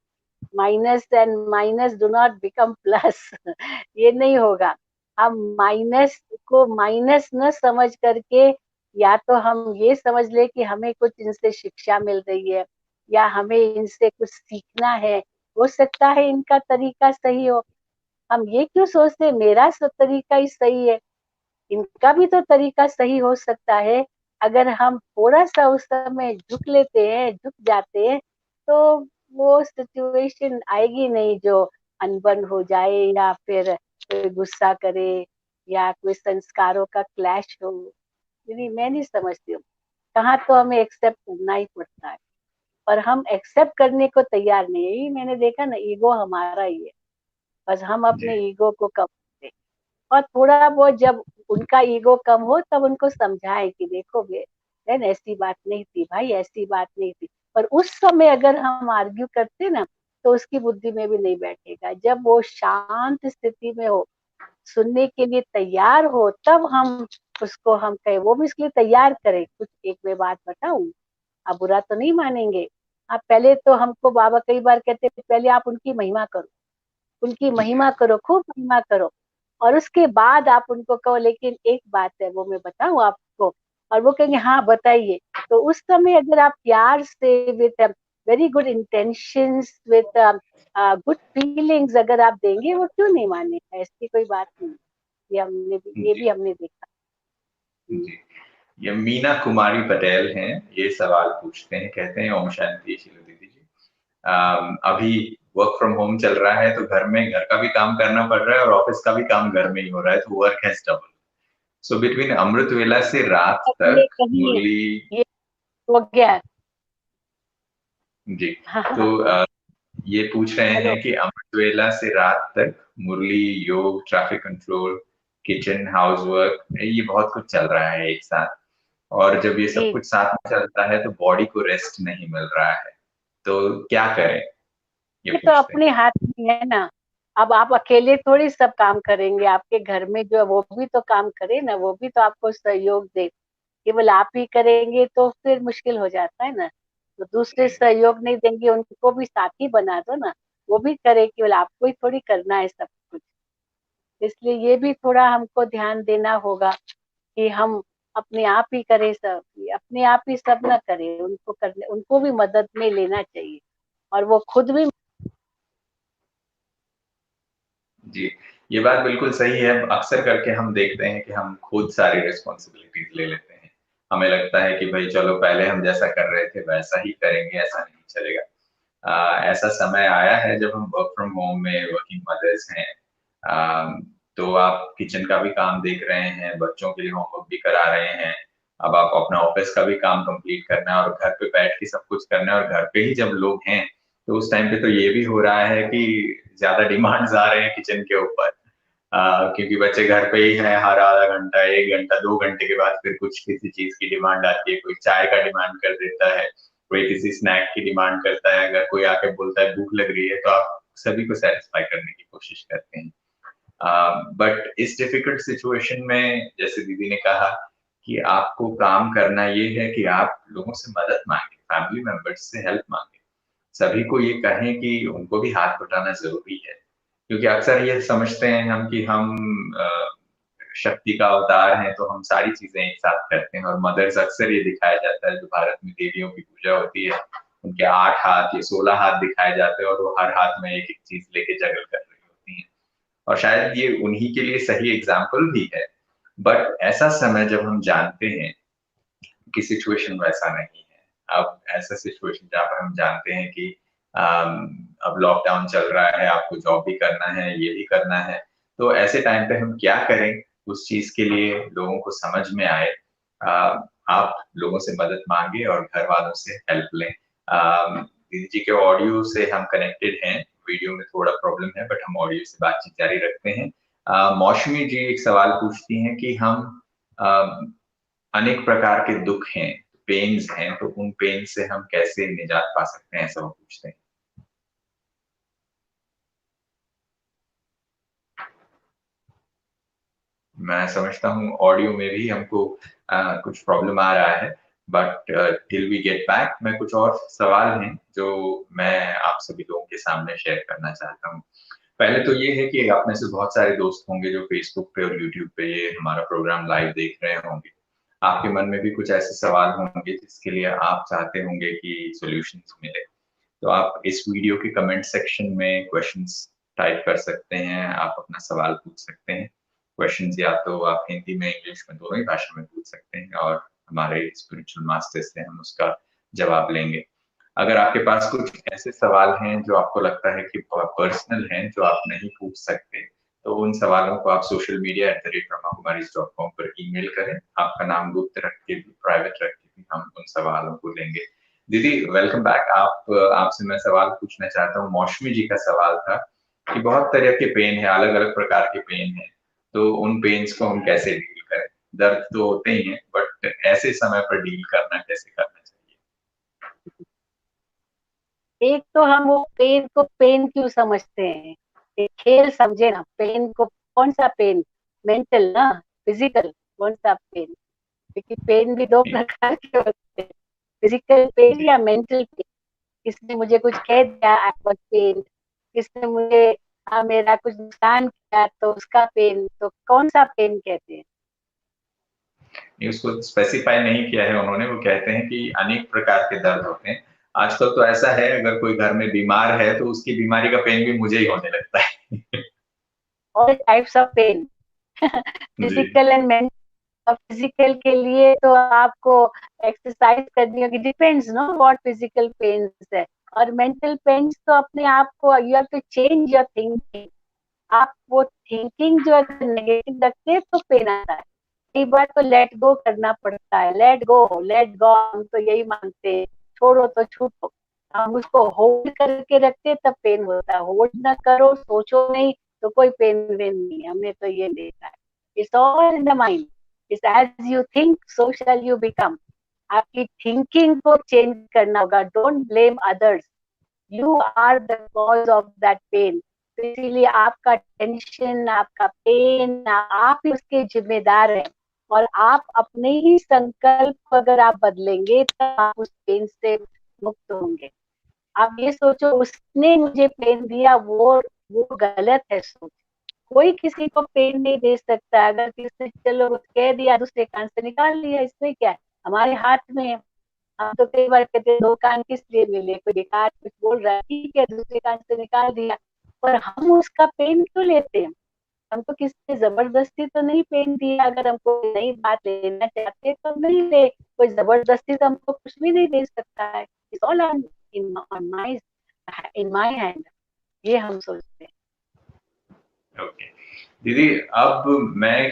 Minus and minus do not become plus ये नहीं होगा। हम माइनस को माइनस न समझ करके, या तो हम ये समझ ले कि हमें कुछ इनसे शिक्षा मिल रही है, या हमें इनसे कुछ सीखना है, हो सकता है इनका तरीका सही हो। हम ये क्यों सोचते मेरा तरीका ही सही है, इनका भी तो तरीका सही हो सकता है। अगर हम थोड़ा सा उस समय झुक लेते हैं, झुक जाते हैं, तो वो सिचुएशन आएगी नहीं जो अनबन हो जाए, या फिर कोई गुस्सा करे, या कोई संस्कारों का क्लैश हो। नहीं, मैं नहीं समझती हूँ। कहाँ तो हमें एक्सेप्ट करना ही पड़ता है, पर हम एक्सेप्ट करने को तैयार नहीं है। यही मैंने देखा ना, ईगो हमारा ही है, बस हम जी। अपने ईगो को कम करते हैं। और थोड़ा बहुत जब उनका ईगो कम हो, तब उनको समझाए कि देखो बहन, ऐसी बात नहीं थी भाई, ऐसी बात नहीं थी। पर उस समय अगर हम आर्ग्यू करते ना, तो उसकी बुद्धि में भी नहीं बैठेगा। जब वो शांत स्थिति में हो, सुनने के लिए तैयार हो, तब हम उसको हम कहे, वो भी इसके लिए तैयार करे। कुछ एक मैं बात बताऊं, आप बुरा तो नहीं मानेंगे। आप पहले तो, हमको बाबा कई बार कहते, पहले आप उनकी महिमा करो, उनकी महिमा करो, खूब महिमा करो, और उसके बाद आप उनको कहो। लेकिन एक बात है, वो मैं बताऊं आपको, और वो कहेंगे हाँ बताइए। तो उस समय अगर आप प्यार से, with very good intentions, with good feelings अगर आप देंगे, वो क्यों नहीं मानेगा, ऐसी कोई बात नहीं। ये जी। भी हमने देखा। जी। ये मीना कुमारी पटेल हैं, ये सवाल पूछते हैं, कहते हैं ओम शांति शीला दीदी जी। अभी वर्क फ्रॉम होम चल रहा है, तो घर में घर का भी काम करना पड़ रहा है और ऑफिस का भी काम घर में ही हो रहा है, तो work has double. So between अमृत वेला से रात अब ये तक कहीं मुरली। ये हो गया। जी। हाँ हाँ तो हाँ, ये पूछ रहे हेलो। हैं कि अमृत वेला से रात तक मुरली, योग, traffic control, kitchen, house work, ये बहुत कुछ चल रहा है एक साथ। और जब ये सब जी, कुछ साथ में चलता है तो बॉडी को रेस्ट नहीं मिल रहा है, तो क्या करें, ये ये तो पूछते हैं। अपने हाथ में है ना। अब आप अकेले थोड़ी सब काम करेंगे, आपके घर में जो है वो भी तो काम करे ना, वो भी तो आपको सहयोग दे। केवल आप ही करेंगे तो फिर मुश्किल हो जाता है ना। तो दूसरे सहयोग नहीं देंगे, उनको भी साथी बना दो ना, वो भी करे। केवल आपको ही थोड़ी करना है सब कुछ। इसलिए ये भी थोड़ा हमको ध्यान देना होगा कि हम अपने आप ही करें सब, अपने आप ही सब ना करें, उनको करने, उनको भी मदद में लेना चाहिए, और वो खुद भी। जी, ये बात बिल्कुल सही है। अक्सर करके हम देखते हैं कि हम खुद सारी रिस्पॉन्सिबिलिटीज ले लेते हैं। हमें लगता है कि भाई चलो पहले हम जैसा कर रहे थे वैसा ही करेंगे, ऐसा नहीं चलेगा। ऐसा समय आया है जब हम वर्क फ्रॉम होम में वर्किंग मदर्स हैं। तो आप किचन का भी काम देख रहे हैं, बच्चों के लिए होमवर्क भी करा रहे हैं। अब आप अपना ऑफिस का भी काम कंप्लीट करना है और घर पे बैठ के सब कुछ करना है, और घर पे ही जब लोग हैं तो उस टाइम पे तो ये भी हो रहा है कि ज्यादा डिमांड्स आ रहे हैं किचन के ऊपर। क्योंकि बच्चे घर पे ही हैं, हर आधा घंटा, 1 घंटा, 2 घंटे के बाद फिर कुछ किसी चीज की डिमांड आती है। कोई चाय का डिमांड कर देता है, कोई किसी स्नैक की डिमांड करता है। अगर कोई आके बोलता है भूख लग रही है, तो आप सभी को सेटिस्फाई करने की कोशिश करते हैं। बट इस डिफिकल्ट सिचुएशन में जैसे दीदी ने कहा कि आपको काम करना ये है कि आप लोगों से मदद मांगे, फैमिली मेंबर्स से हेल्प मांगे, सभी को ये कहें कि उनको भी हाथ बटाना जरूरी है, क्योंकि अक्सर ये समझते हैं हम कि हम शक्ति का अवतार हैं तो हम सारी चीजें एक साथ करते हैं, और मदर्स अक्सर ये दिखाया जाता है, जो भारत में देवियों की पूजा होती है उनके 8 हाथ या 16 हाथ दिखाए जाते हैं और वो हर हाथ में एक एक चीज लेके जगल कर रही होती हैं, और शायद ये उन्हीं के लिए सही एग्जाम्पल भी है। बट ऐसा समय जब हम जानते हैं कि सिचुएशन वैसा नहीं है, अब ऐसा सिचुएशन जहाँ पर हम जानते हैं कि अब लॉकडाउन चल रहा है, आपको जॉब भी करना है, ये भी करना है, तो ऐसे टाइम पे हम क्या करें उस चीज के लिए लोगों को समझ में आए। आप लोगों से मदद मांगे और घर वालों से हेल्प लें। दीदी जी के ऑडियो से हम कनेक्टेड हैं, वीडियो में थोड़ा प्रॉब्लम है, बट हम ऑडियो से बातचीत जारी रखते हैं। मौसमी जी एक सवाल पूछती हैं कि हम अनेक प्रकार के दुख हैं, पेन्स हैं, तो उन पेन से हम कैसे निजात पा सकते हैं, ऐसा वो पूछते हैं। मैं समझता हूँ ऑडियो में भी हमको कुछ प्रॉब्लम आ रहा है, but till we get back मैं कुछ और सवाल हैं जो मैं आप सभी लोगों के सामने शेयर करना चाहता हूँ। पहले तो ये है कि आप में से बहुत सारे दोस्त होंगे जो फेसबुक पे और यूट्यूब पे ये हमारा प्रोग्राम लाइव देख रहे होंगे। आपके मन में भी कुछ ऐसे सवाल होंगे जिसके लिए आप चाहते होंगे कि सॉल्यूशंस मिले। तो आप इस वीडियो के कमेंट सेक्शन में क्वेश्चंस टाइप कर सकते हैं, आप अपना सवाल पूछ सकते हैं। क्वेश्चंस या तो आप हिंदी में, इंग्लिश में, दोनों ही भाषा में पूछ सकते हैं और हमारे स्पिरिचुअल मास्टर से हम उसका जवाब लेंगे। अगर आपके पास कुछ ऐसे सवाल हैं जो आपको लगता है कि बहुत पर्सनल हैं, जो आप नहीं पूछ सकते, तो उन सवालों को आप सोशल मीडिया @brahmakumaris.com पर ईमेल करें। आपका नाम गुप्त रख के भी, प्राइवेट रख के भी हम उन सवालों को लेंगे। दीदी वेलकम बैक। आपसे मैं सवाल पूछना चाहता हूँ, मौसमी जी का सवाल था कि बहुत तरह के पेन है, अलग अलग प्रकार के पेन है, तो उन पेन्स को हम कैसे डील करें? दर्द तो होते ही हैं, बट ऐसे समय पर डील करना कैसे करना चाहिए? एक तो हम वो पेन को पेन क्यों समझते हैं, एक खेल समझे ना। पेन को कौन सा पेन, मेंटल ना फिजिकल, कौन सा पेन? क्योंकि पेन भी दो जी प्रकार के होते हैं, फिजिकल पेन जी या मेंटल पेन। किसने मुझे कुछ कह दिया, आई वाज पेन। किसने मुझे मेरा कुछ नुकसान किया तो उसका पेन, तो कौन सा पेन कहते हैं? नहीं, उसको स्पेसिफाई नहीं किया है उन्होंने, वो कहते हैं कि अनेक प्रकार के दर्द होते हैं। आजकल तो ऐसा है, अगर कोई घर में बीमार है तो उसकी बीमारी का पेन भी मुझे ही होने लगता है। ऑल टाइप्स ऑफ पेन, जी फिजिकल एंड मेंटल। फिजिकल के लिए तो आपको एक्सरसाइज करनी होगी, depends no what physical pains है। और मेंटल पेन्स तो अपने आप को you have to change your thinking. आप वो थिंकिंग जो अगर नेगेटिव रखते हैं तो पेन आता है। कई बार तो लेट गो करना पड़ता है, लेट गो लेट गो, हम तो यही मानते हैं, छोड़ो तो छूटो। हम उसको होल्ड करके रखते हैं तब पेन होता है, होल्ड ना करो, सोचो नहीं, तो कोई पेन वेन नहीं है। हमने तो ये देखा है, it's all in the mind. It's as you think so shall you become. आपकी थिंकिंग को चेंज करना होगा, don't blame others, you are the cause of that pain. तो इसीलिए आपका टेंशन, आपका पेन, आप ही उसके जिम्मेदार हैं। और आप अपने ही संकल्प अगर आप बदलेंगे तब आप उस पेन से मुक्त होंगे। आप ये सोचो उसने मुझे पेन दिया, वो गलत है सोच। कोई किसी को पेन नहीं दे सकता। अगर किसी ने चलो कुछ कह दिया, दूसरे कान से निकाल लिया, इसमें क्या है, हमारे हाथ में है। हम तो कई बार कहते हैं दो कान किस लिए मिले, कोई बेकार कुछ बोल रहा है, ठीक है, दूसरे कान से निकाल दिया। पर हम उसका पेन क्यों लेते हैं? हम तो किसी ने जबरदस्ती तो नहीं पेन दिया। अगर हमको नई बात लेना चाहते तो नहीं ले, कोई जबरदस्ती तो हमको कुछ भी नहीं दे सकता है। It's all in my hand, ये हम सोचते हैं। ओके दीदी, अब मैं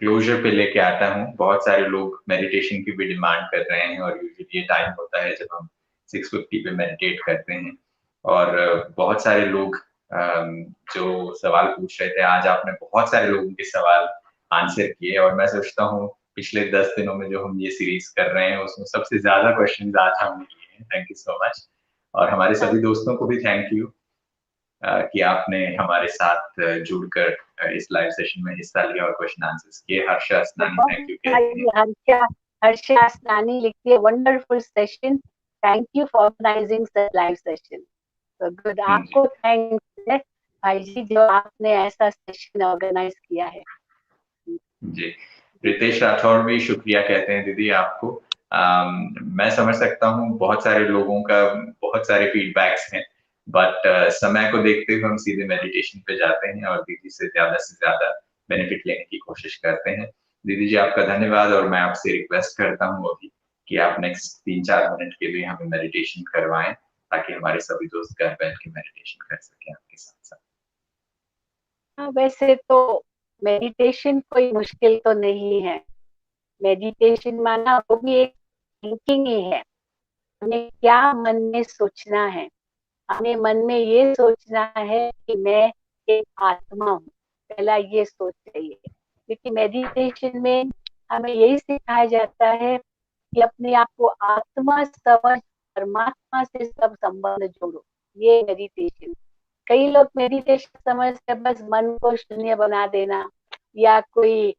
क्लोजर पे लेके आता हूँ। बहुत सारे लोग मेडिटेशन की भी डिमांड कर रहे हैं और यूजुअली ये टाइम होता है जब हम 650 पे मेडिटेट करते हैं, और बहुत सारे लोग जो सवाल पूछ रहे थे, आज आपने बहुत सारे लोगों के सवाल आंसर किए, और मैं सोचता हूँ पिछले 10 दिनों में जो हम ये सीरीज कर रहे हैं उसमें सबसे ज्यादा क्वेश्चन आज हमने किए हैं। थैंक यू सो मच, और हमारे हाँ, सभी दोस्तों को भी थैंक यू। कि आपने हमारे साथ जुड़कर इस लाइव सेशन में हिस्सा लिया और क्वेश्चन आंसर्स किए। हर्षा असनानी थैंक यू कहती हैं। हर्षा हर्षा असनानी लिखती है, wonderful session, thank you for organising such live session. तो गुड, आपको थैंक्स है भाई जी जो आपने ऐसा सेशन ऑर्गेनाइज किया है। जी, रितेश राठौर भी शुक्रिया कहते हैं दीदी आपको। मैं समझ सकता हूँ बहुत सारे लोगों का बहुत सारे फीडबैक्स हैं, बट समय को देखते हुए हम सीधे मेडिटेशन पे जाते हैं और दीदी से ज्यादा बेनिफिट लेने की कोशिश करते हैं। दीदी जी आपका धन्यवाद, और मैं आपसे रिक्वेस्ट करता हूँ अभी कि आप नेक्स्ट 3-4 मिनट के लिए हमें मेडिटेशन करवाएं, ताकि हमारे सभी दोस्त घर बैठ के मेडिटेशन कर सकें आपके साथ साथ। हाँ, वैसे तो मेडिटेशन कोई मुश्किल तो नहीं है। मेडिटेशन माना वो भी एक थिंकिंग ही है। हमें क्या मन में सोचना है, हमें मन में ये सोचना है कि मैं एक आत्मा हूँ, पहला ये सोच चाहिए। क्योंकि मेडिटेशन में हमें यही सिखाया जाता है कि अपने आप को आत्मा समझ, परमात्मा से सब संबंध जोड़ो। ये मेडिटेशन, कई लोग मेडिटेशन समझते बस मन को शून्य बना देना, या कोई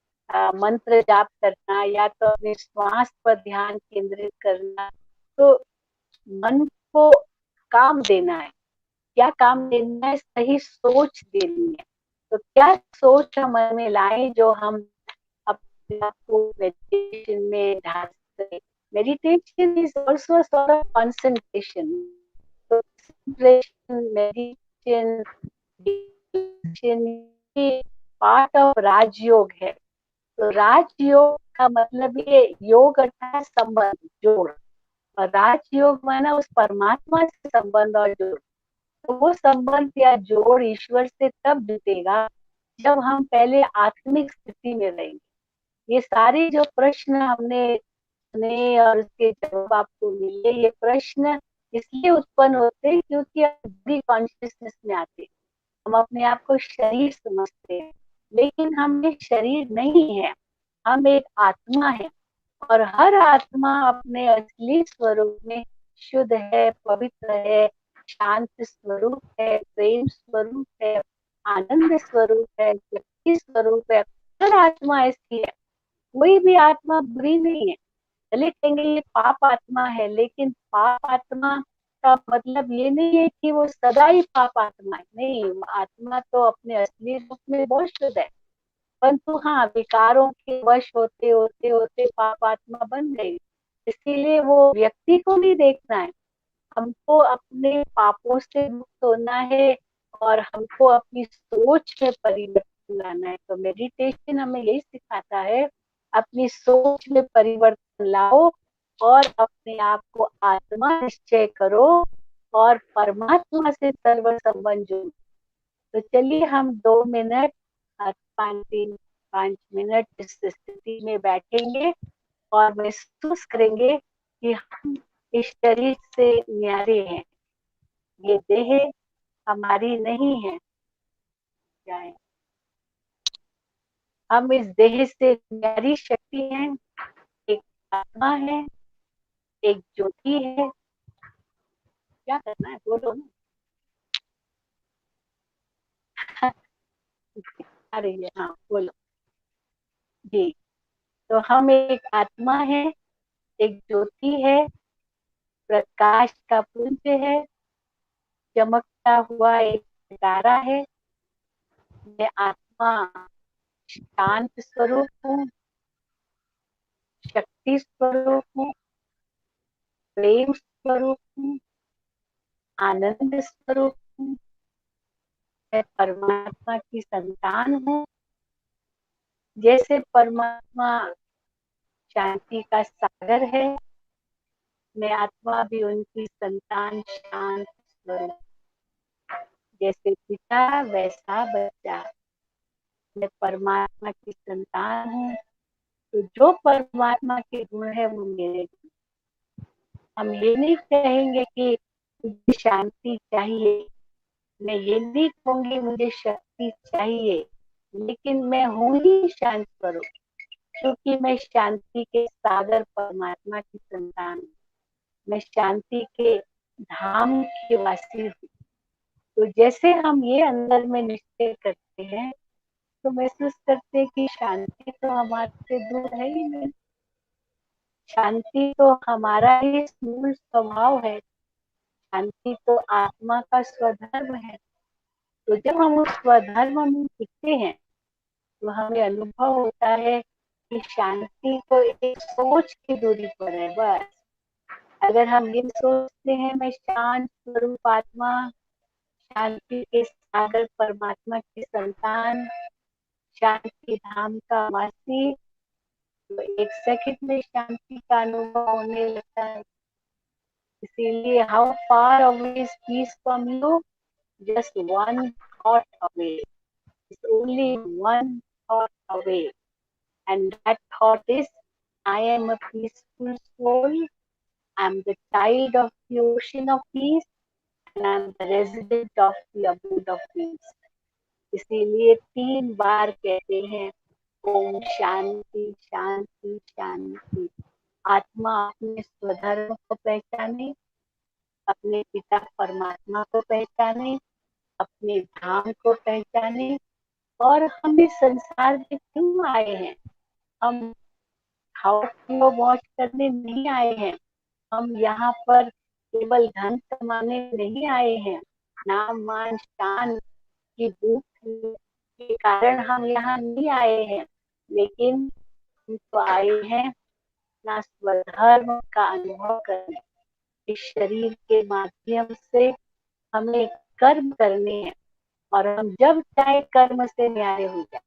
मंत्र जाप करना, या तो अपने श्वास पर ध्यान केंद्रित करना। तो मन को काम देना है, क्या काम देना है, सही सोच देनी है। तो क्या सोच हम मन में लाए जो हम अपने आप को मेडिटेशन में ढाल सके। Meditation is also sort of concentration. तो मेडिटेशन पार्ट ऑफ राजयोग है। तो राजयोग का मतलब ये योग अर्थात संबंध, जोड़, और राजयोग माना उस परमात्मा से संबंध और जोड़। तो वो संबंध या जोड़ ईश्वर से तब जुटेगा जब हम पहले आत्मिक स्थिति में रहेंगे। ये सारे जो प्रश्न हमने सुने और उसके जवाब आपको मिले, ये प्रश्न इसलिए उत्पन्न होते हैं क्योंकि हम बड़ी कॉन्शियसनेस में आते हैं। हम अपने आप को शरीर समझते हैं, लेकिन हम एक शरीर नहीं है, हम एक आत्मा है। और हर आत्मा अपने असली स्वरूप में शुद्ध है, पवित्र है, शांत स्वरूप है, प्रेम स्वरूप है, आनंद स्वरूप है, शक्ति स्वरूप है। हर आत्मा ऐसी है, कोई भी आत्मा बुरी नहीं है। चले कहेंगे ये पाप आत्मा है, लेकिन पाप आत्मा का मतलब ये नहीं है कि वो सदा ही पाप आत्मा है। नहीं, आत्मा तो अपने असली रूप में बहुत शुद्ध है, परंतु हाँ, विकारों के वश होते होते होते पाप आत्मा बन गई। इसीलिए वो व्यक्ति को नहीं देखना है, हमको अपने पापों से मुक्त होना है और हमको अपनी सोच में परिवर्तन लाना है। तो मेडिटेशन हमें यही सिखाता है, अपनी सोच में परिवर्तन लाओ और अपने आप को आत्मा निश्चय करो और परमात्मा से सर्व संबंध जोड़ो। तो चलिए हम 2 मिनट, 5 मिनट इस स्थिति में बैठेंगे और महसूस करेंगे कि हम इस शरीर से न्यारे हैं, ये देह हमारी नहीं है। क्या है? हम इस देह से न्यारी शक्ति हैं, एक आत्मा है, एक ज्योति है। क्या करना है बोलो ना। अरे ये हाँ बोलो जी। तो हम एक आत्मा है, एक ज्योति है, प्रकाश का पुंज है, चमकता हुआ एक सितारा है। मैं आत्मा शांत स्वरूप हूँ, शक्ति स्वरूप हूँ, प्रेम स्वरूप हूँ, आनंद स्वरूप हूँ। मैं परमात्मा की संतान हूँ। जैसे परमात्मा शांति का सागर है, मैं आत्मा भी उनकी संतान, शांत स्वरूप। जैसे पिता वैसा बच्चा, मैं परमात्मा की संतान हूँ। तो जो परमात्मा के गुण है वो मेरे गुण। हम ये नहीं कहेंगे कि मुझे शांति चाहिए, मैं ये नहीं कहूंगी मुझे शक्ति चाहिए, लेकिन मैं हूँ ही शांत स्वरूप, क्योंकि मैं शांति के सागर परमात्मा की संतान हूँ। मैं शांति के धाम की वासी हूँ। तो जैसे हम ये अंदर में निश्चय करते हैं तो महसूस करते हैं कि शांति तो हमारे से दूर है ही नहीं। शांति तो हमारा ही मूल स्वभाव है, शांति तो आत्मा का स्वधर्म है। तो जब हम उस स्वधर्म में दिखते हैं तो हमें अनुभव होता है कि शांति तो एक सोच की दूरी पर है बस। अगर हम ये सोचते हैं मैं शांत स्वरूप आत्मा, शांति के सागर परमात्मा की संतान, शांति धाम का वासी, तो एक सेकंड में शांति का अनुभव होने लगता है। इसीलिए how far away is peace from you, just one thought away, it's only one thought away, and that thought is I am a peaceful soul, I am the child of the ocean of peace, and I am the resident of the abode of peace. इसीलिए 3 बार कहते हैं ओम शांति शांति शांति। आत्मा अपने स्वधर्म को पहचाने, अपने पिता परमात्मा को पहचाने, अपने धाम को पहचाने, और हम इस संसार में क्यों आए हैं। हम खाओ पियो मौज करने नहीं आए हैं, हम यहाँ पर केवल धन कमाने नहीं आए हैं, नाम मान शान की भूख के कारण हम यहाँ नहीं आए हैं, लेकिन हम तो आए हैं अपना स्वधर्म का अनुभव करने। इस शरीर के माध्यम से हमें कर्म करने हैं, और हम जब चाहे कर्म से न्यारे हो जाए,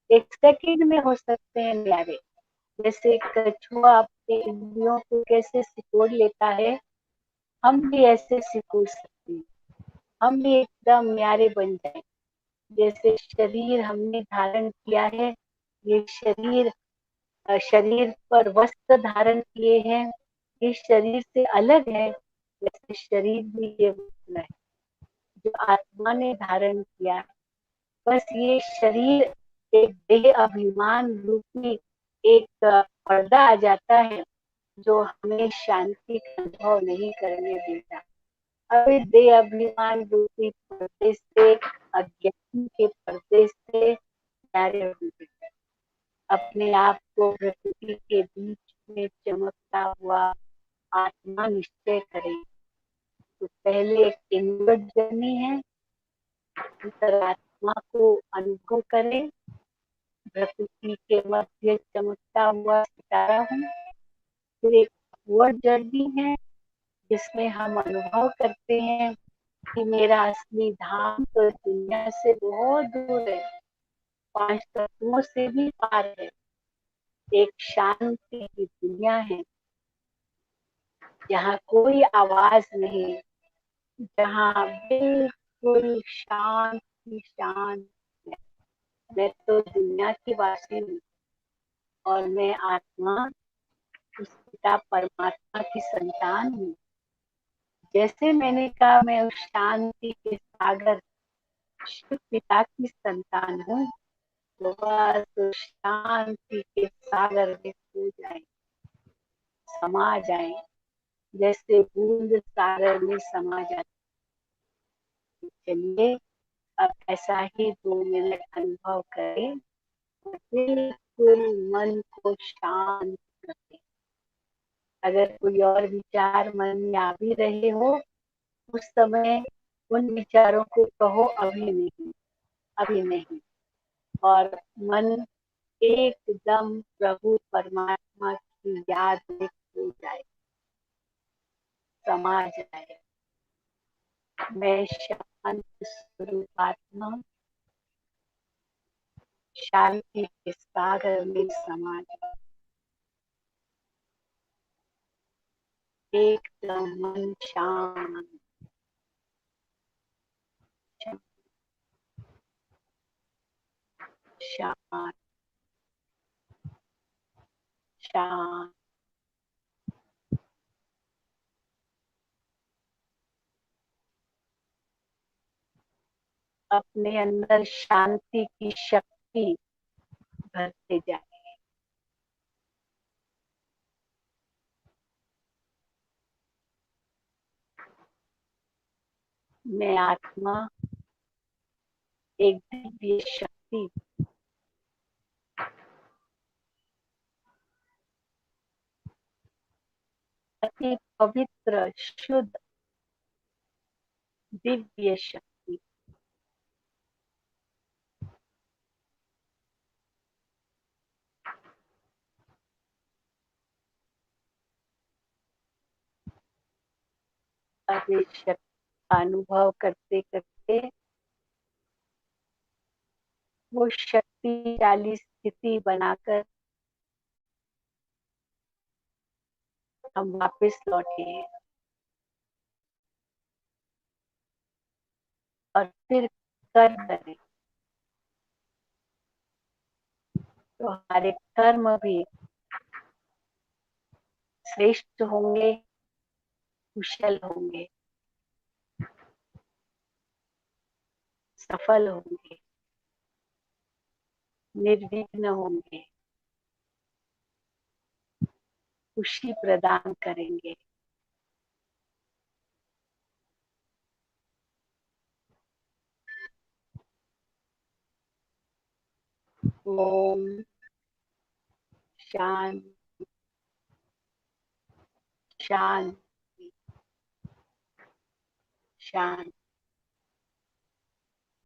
एक सेकंड में हो सकते हैं न्यारे। जैसे कछुआ अपने इंद्रियों को कैसे सिकोड़ लेता है, हम भी ऐसे सिकोड़ सकते हैं, हम भी एकदम न्यारे बन जाए। जैसे शरीर हमने धारण किया है, ये शरीर पर वस्त्र धारण किए हैं, इस शरीर से अलग है, वैसे शरीर भी ये वस्त्र है जो आत्मा ने धारण किया है। बस ये शरीर एक देह अभिमान रूपी एक पर्दा आ जाता है जो हमें शांति का अनुभव नहीं करने देता। अभी देह अभिमान रूपी पर्दे से, अज्ञान के पर्दे से प्यारे होते, अपने आप को प्रकृति के बीच में चमकता हुआ आत्मा निश्चय करें। तो पहले एक इनवर्ड जर्नी है, अंतरात्मा को अनुभव करें, प्रकृति के मध्य चमकता हुआ सितारा हूँ। फिर एक अपवर्ड जर्नी है जिसमें हम अनुभव करते हैं कि मेरा असली धाम तो दुनिया से बहुत दूर है, 5 तत्वों से भी पार है। एक शांति की दुनिया है जहाँ कोई आवाज नहीं, जहाँ बिल्कुल शांति शांत है। मैं तो दुनिया की वासी हूँ और मैं आत्मा उस पिता परमात्मा की संतान हूँ। जैसे मैंने कहा मैं उस शांति के सागर शिव पिता की संतान हूँ, तो बस उस शांति के सागर में खो जाए, समा जाए, जैसे बूंद सागर में समा जाती। चलिए अब ऐसा ही 2 मिनट अनुभव करें, बिल्कुल मन को शांत करें। अगर कोई और विचार मन में आ भी रहे हो, उस समय उन विचारों को कहो अभी नहीं, अभी नहीं, और मन एकदम प्रभु परमात्मा की याद में खो जाए, समा जाए। मैं शांत स्वरूप आत्मा शांति के सागर में समा जाए, एकदम मन शांत शांत शांत। अपने अंदर शांति की शक्ति भरते जाए। मैं आत्मा एक दिव्य शक्ति, अति पवित्र शुद्ध दिव्य शक्ति, अति शक्ति अनुभव करते करते वो शक्तिशाली स्थिति बनाकर हम वापस लौटे और फिर कर्म करें तो हमारे कर्म भी श्रेष्ठ होंगे, कुशल होंगे, सफल होंगे, निर्विघ्न होंगे, खुशी प्रदान करेंगे। ओम शांति शांति शांति।